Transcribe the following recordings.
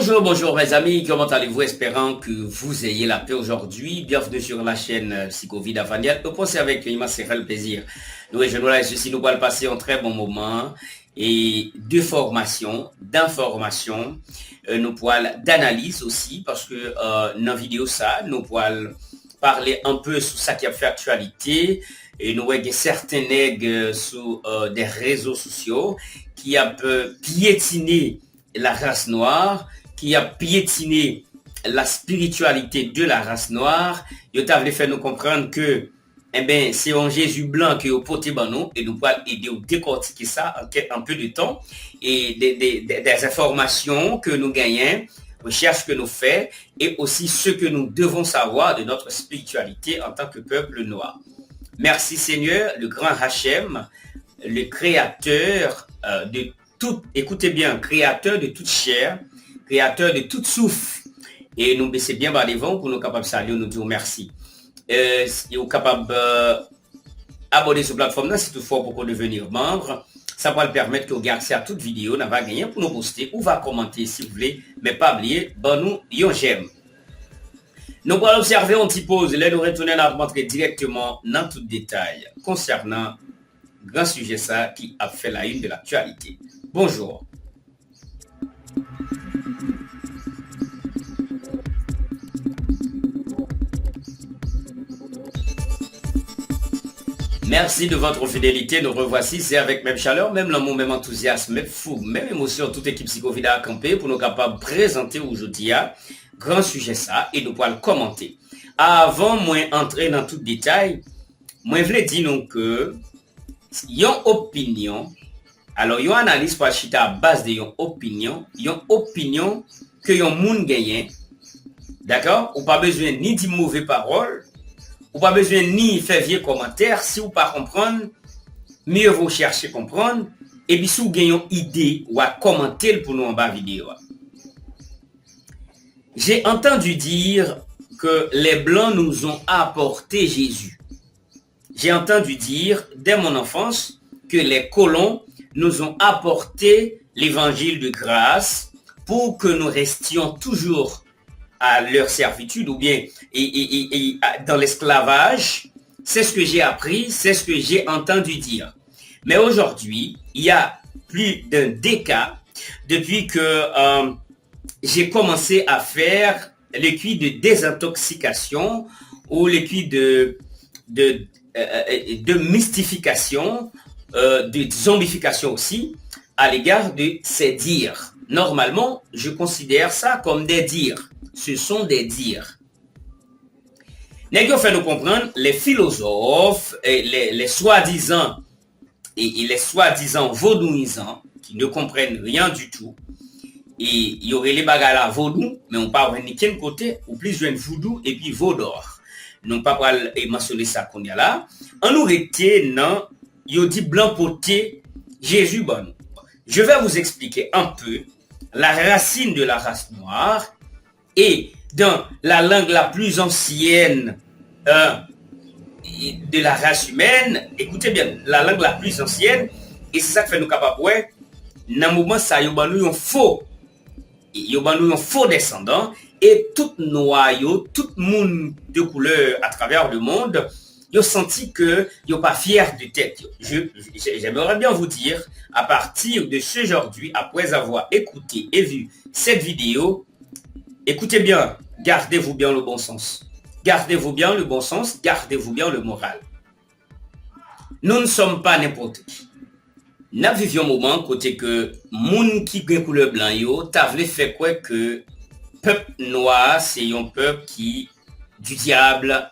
Bonjour, bonjour mes amis, comment allez-vous? Espérant que vous ayez la paix aujourd'hui. Bienvenue sur la chaîne Psychovid Avaniel. Nous pensons avec immense plaisir. Nous rejoignons là, ceci, nous allons passer un très bon moment et de formation, d'information, nous pourrons d'analyse aussi parce que dans la vidéo ça, nous pourrons parler un peu sur ça qui a fait actualité et nous voyons certains nègres sur des réseaux sociaux qui a piétiné la race noire, qui a piétiné la spiritualité de la race noire. Ils ont fait nous comprendre que c'est un Jésus blanc qui est au poté banon et nous allons aider à décortiquer ça en peu de temps et des informations que nous gagnons, recherches que nous faisons et aussi ce que nous devons savoir de notre spiritualité en tant que peuple noir. Merci Seigneur, le grand Hachem, le créateur de tout, écoutez bien, créateur de toute chair, créateur de toute souffle. Et nous baissons bien bas devant pour nous capables de saluer, nous dire merci. Et vous capable abonner sur la plateforme, si toutefois pour devenir membre, ça va le permettre que vous gardiez à toute vidéo, n'a pas gagné pour nous poster ou va commenter si vous voulez, mais pas oublier, nous, j'aime. Nous allons observer un petit pause, là nous retourner à rentrer directement dans tout détail concernant grand sujet ça qui a fait la une de l'actualité. Bonjour. Merci de votre fidélité. Nous revoici. C'est avec même chaleur, même l'amour, même enthousiasme, même fou, même émotion, toute équipe Psychovid a campé pour nous capables de présenter aujourd'hui grand sujet ça et nous pourrons le commenter. Avant moi entrer dans tout détail, moi je voulais dire donc que yon opinion, alors yon analyse par chita à base de yon opinion que yon moun gagne, d'accord? Ou pas besoin ni de mauvais paroles, ou pas besoin ni faire vieux commentaires, si ou pas comprendre, mieux vous chercher comprendre, et puis si vous gagnez une idée ou à commenter pour nous en bas vidéo. J'ai entendu dire que les Blancs nous ont apporté Jésus. J'ai entendu dire, dès mon enfance, que les colons nous ont apporté l'évangile de grâce pour que nous restions toujours à leur servitude ou bien dans l'esclavage. C'est ce que j'ai appris, c'est ce que j'ai entendu dire. Mais aujourd'hui, il y a plus d'un décade depuis que j'ai commencé à faire le cuit de désintoxication ou le cuit de mystification, de zombification aussi, à l'égard de ces dires. Normalement, je considère ça comme des dires. Ce sont des dires. Nous fait nous comprendre, les philosophes, et les soi-disant et les soi-disant vaudouisants, qui ne comprennent rien du tout, et il y aurait les bagages vaudou, mais on parle ni quel côté, ou plus jeune voodoo et puis vaudor. Non pas pour mentionner ça qu'on y a là. On nous était non, il dit blanc poté, Jésus bon. Je vais vous expliquer un peu la racine de la race noire et dans la langue la plus ancienne de la race humaine, écoutez bien, la langue la plus ancienne, et c'est ça qui fait nous capables, ouais, dans le moment ça, il y a un faux descendant, et tout noyau, tout monde de couleur à travers le monde, ils ont senti que ils sont pas fiers de tête. J'aimerais bien vous dire, à partir de ce aujourd'hui, après avoir écouté et vu cette vidéo, écoutez bien, gardez-vous bien le bon sens. Gardez-vous bien le bon sens, gardez-vous bien le moral. Nous ne sommes pas n'importe qui. Nous vivions un moment côté que moun qui gen couleur blanc yo, ta vle fait quoi que peuple noir, c'est un peuple qui du diable,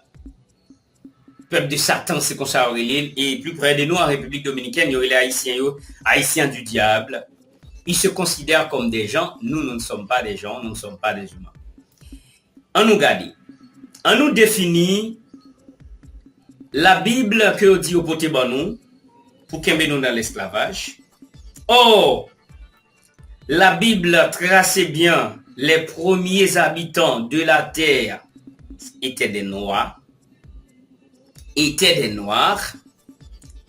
peuple de Satan, c'est comme ça, et plus près de nous en République Dominicaine, il y a les haïtiens du diable. Ils se considèrent comme des gens, nous ne sommes pas des gens, nous ne sommes pas des humains. On nous garde, on nous définit la Bible que dit au poté banou pour qu'on nous dans l'esclavage. Oh, la Bible traçait bien les premiers habitants de la terre étaient des noirs,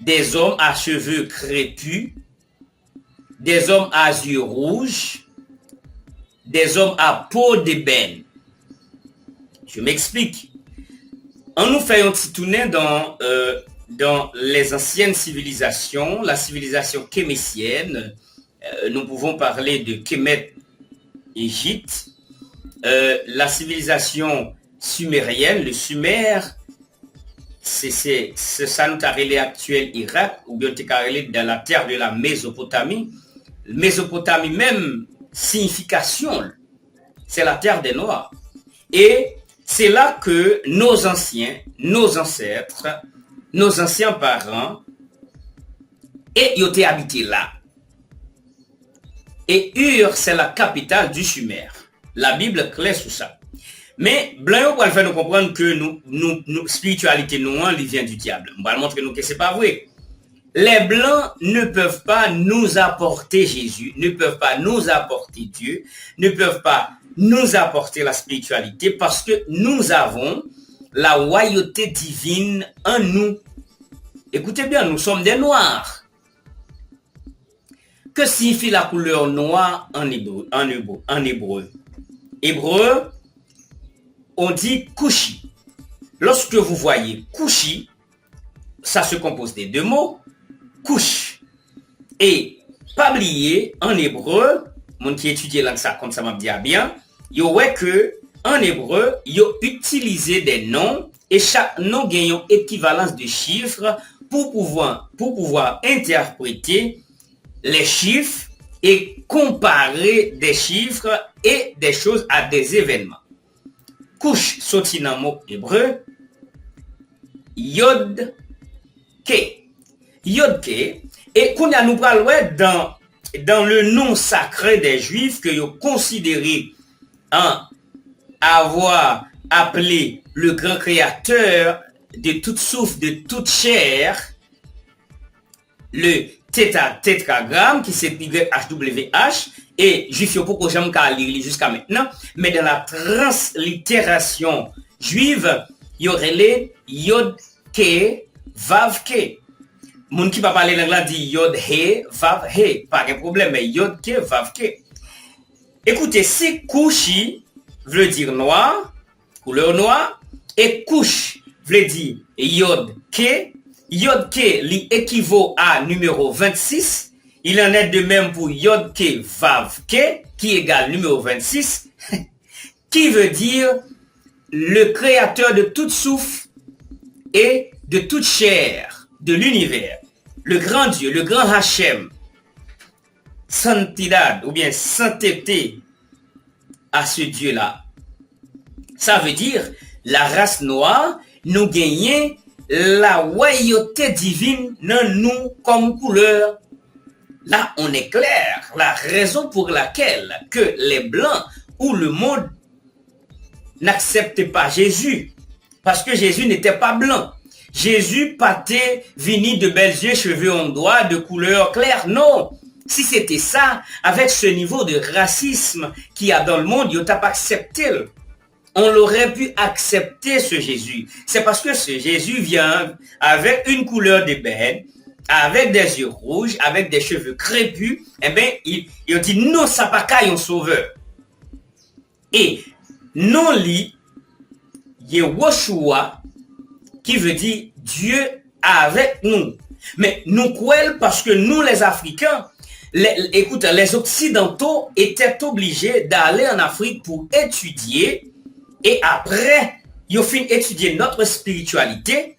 des hommes à cheveux crépus, des hommes à yeux rouges, des hommes à peau d'ébène. Je m'explique. En nous faisant un petit tourner dans les anciennes civilisations, la civilisation kémétienne, nous pouvons parler de Kémet, Égypte, la civilisation sumérienne, le Sumer, c'est ça nous carré actuel Irak, ou bien tu carré dans la terre de la Mésopotamie. Mésopotamie même, signification, c'est la terre des Noirs. Et c'est là que nos anciens, nos ancêtres, nos anciens parents, et ils étaient habités là. Et Ur, c'est la capitale du Sumer. La Bible est claire sur ça. Mais Blanc va faire nous comprendre que nous spiritualité nous, il vient du diable. On va montrer nous que c'est pas vrai. Les Blancs ne peuvent pas nous apporter Jésus, ne peuvent pas nous apporter Dieu, ne peuvent pas nous apporter la spiritualité parce que nous avons la royauté divine en nous. Écoutez bien, nous sommes des Noirs. Que signifie la couleur noire en hébreu? Hébreu, on dit Kushi. Lorsque vous voyez Kushi, ça se compose des deux mots, Kush. Et pas oublier, en hébreu, mon qui étudie langue ça comme ça m'a dit bien, il y aurait que en hébreu, il y a utilisé des noms et chaque nom gagne une équivalence de chiffres pour pouvoir interpréter les chiffres et comparer des chiffres et des choses à des événements. Couche sorti dans le mot hébreu, Yod Ke. Yod Ke. Et qu'on a nous parlé dans le nom sacré des Juifs que vous considérez avoir appelé le grand créateur de toute souffle, de toute chair, le tétragramme qui s'écrit YHWH et juif pour que j'aime qu'à lire jusqu'à maintenant, mais dans la translittération juive, il y aurait les Yod Ke Vav Ke. Moun qui va parler l'anglais dit Yod He Vav He, pas de problème, mais Yod Ke Vav Ke. Écoutez, si Kushi veut dire noir, couleur noire, et Kush veut dire Yod Ke. Yod Ke lui équivaut à numéro 26. Il en est de même pour Yod Ke Vav Ke, qui égale numéro 26, qui veut dire le créateur de toute souffle et de toute chair de l'univers. Le grand Dieu, le grand Hachem, santidad ou bien sainteté à ce Dieu-là. Ça veut dire la race noire nous gagne la royauté divine dans nous comme couleur. Là, on est clair. La raison pour laquelle que les Blancs ou le monde n'acceptaient pas Jésus. Parce que Jésus n'était pas blanc. Jésus pâtait, vini de belles yeux, cheveux ondois, de couleur claire. Non. Si c'était ça, avec ce niveau de racisme qu'il y a dans le monde, il n'a pas accepté. On l'aurait pu accepter ce Jésus. C'est parce que ce Jésus vient avec une couleur d'ébène, avec des yeux rouges, avec des cheveux crépus. Eh bien, il dit non, ça pas qu'à un sauveur. Et non li, Yehoshua, qui veut dire Dieu avec nous. Mais nous croyons parce que nous les Africains, écoute, les Occidentaux étaient obligés d'aller en Afrique pour étudier. Et après, ils ont fini d'étudier notre spiritualité.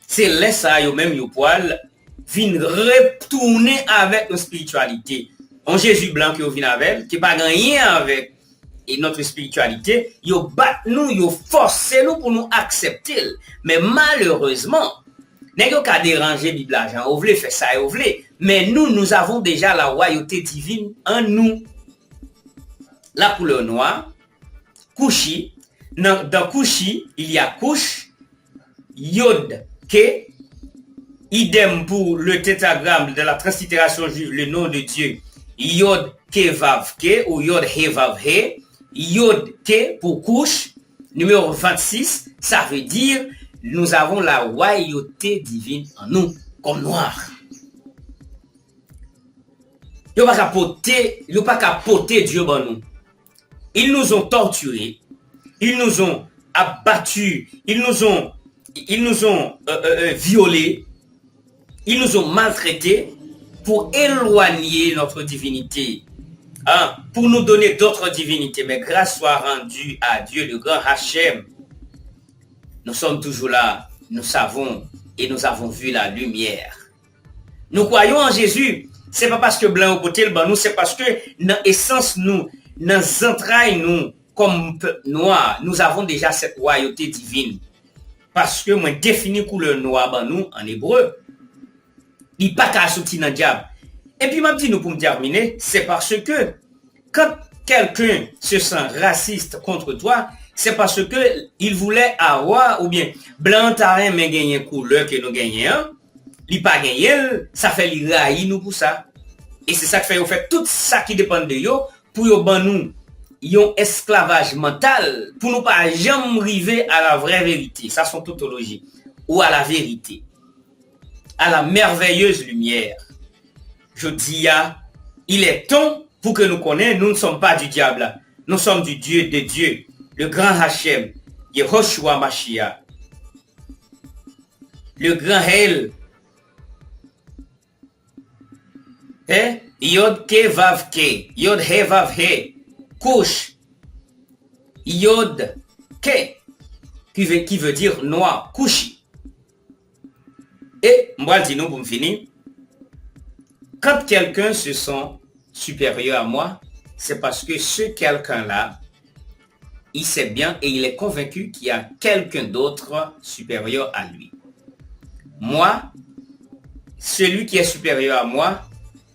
C'est là ça, ils même ils poil viennent retourner avec notre spiritualité. En Jésus blanc qui vient avec, qui n'a pas rien avec notre spiritualité, ils battent nous, ils forcent nous pour nous accepter. Mais malheureusement, n'est-ce qu'à déranger Bible l'argent, vous voulez faire ça, vous voulez. Mais nous avons déjà la royauté divine en nous. La couleur noire, Kushi. Dans Kushi, il y a Kush, Yod Ke, idem pour le tétragramme de la translittération juive, le nom de Dieu, Yod Ke Vav Ke ou Yod He Vav He, Yod Ke pour Kush, numéro 26, ça veut dire nous avons la royauté divine en nous, comme noir. Il n'y a pas qu'à porter Dieu dans nous. Ils nous ont torturés, ils nous ont abattus, ils nous ont violés, ils nous ont maltraités pour éloigner notre divinité, hein, pour nous donner d'autres divinités. Mais grâce soit rendue à Dieu, le grand Hachem. Nous sommes toujours là, nous savons et nous avons vu la lumière. Nous croyons en Jésus. C'est pas parce que blanc au côté le ban nous, c'est parce que dans l'essence nous, dans les entrailles nous, comme noir, nous avons déjà cette royauté divine. Parce que moi définis couleur noire ban nous en hébreu. Il pas qu'à sortir dans le diable. Et puis, m'a dit nous pour me terminer, c'est parce que quand quelqu'un se sent raciste contre toi, c'est parce que il voulait avoir, ou bien, blanc tarin mais gagner couleur que nous gagnons, il pas gagné, ça fait li raï nous pour ça. Et c'est ça que fait, au fait, tout ça qui dépend de yo, pour yo ban nous, yon esclavage mental, pour nous pas jamais arriver à la vraie vérité, ça sont tautologie, ou à la vérité, à la merveilleuse lumière. Je dis, il est temps pour que nous connaissions, nous ne sommes pas du diable, nous sommes du Dieu de Dieu, le grand Hachem, Yehoshua Mashiach, le grand El, Yod Ke Vav Ke, Yod He Vav He, Kush, Yod Ke, qui veut dire noir, Kushi. Et, moi, je dis nous pour me finir, quand quelqu'un se sent supérieur à moi, c'est parce que ce quelqu'un-là, il sait bien et il est convaincu qu'il y a quelqu'un d'autre supérieur à lui. Moi, celui qui est supérieur à moi,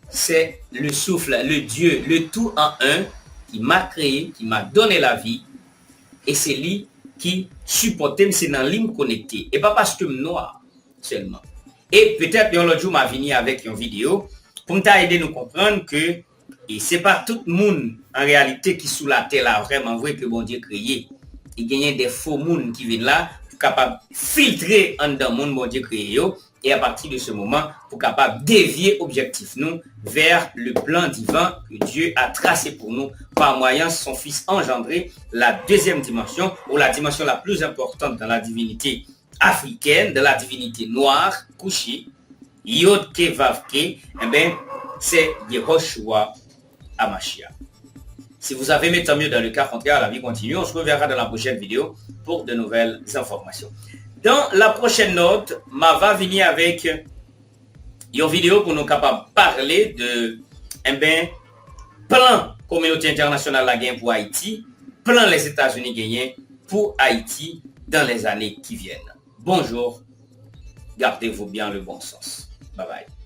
c'est le souffle, le Dieu, le tout en un, qui m'a créé, qui m'a donné la vie, et c'est lui qui supporte, c'est dans l'hymne connecté, et pas parce que je suis noir seulement. Et peut-être l'autre jour, m'a venu avec une vidéo pour m'aider à nous comprendre que et c'est pas tout le monde en réalité qui sous la terre là vraiment vrai que bon Dieu créé. Il y a des faux monde qui viennent là pour capable filtrer en dans monde bon Dieu créé et à partir de ce moment pour capable dévier objectif nous vers le plan divin que Dieu a tracé pour nous par moyen de son fils engendré, la deuxième dimension ou la dimension la plus importante dans la divinité africaine, de la divinité noire, Kushi, Yod Ke Vav Ke, eh bien, c'est Yehoshua Hamashiach. Si vous avez aimé, tant mieux. Dans le cas contraire, la vie continue. On se reverra dans la prochaine vidéo pour de nouvelles informations. Dans la prochaine note, ma va venir avec une vidéo pour nous capables de parler de plan communauté internationale la gagne pour Haïti, plan les États-Unis gagnent pour Haïti dans les années qui viennent. Bonjour, gardez-vous bien le bon sens. Bye bye.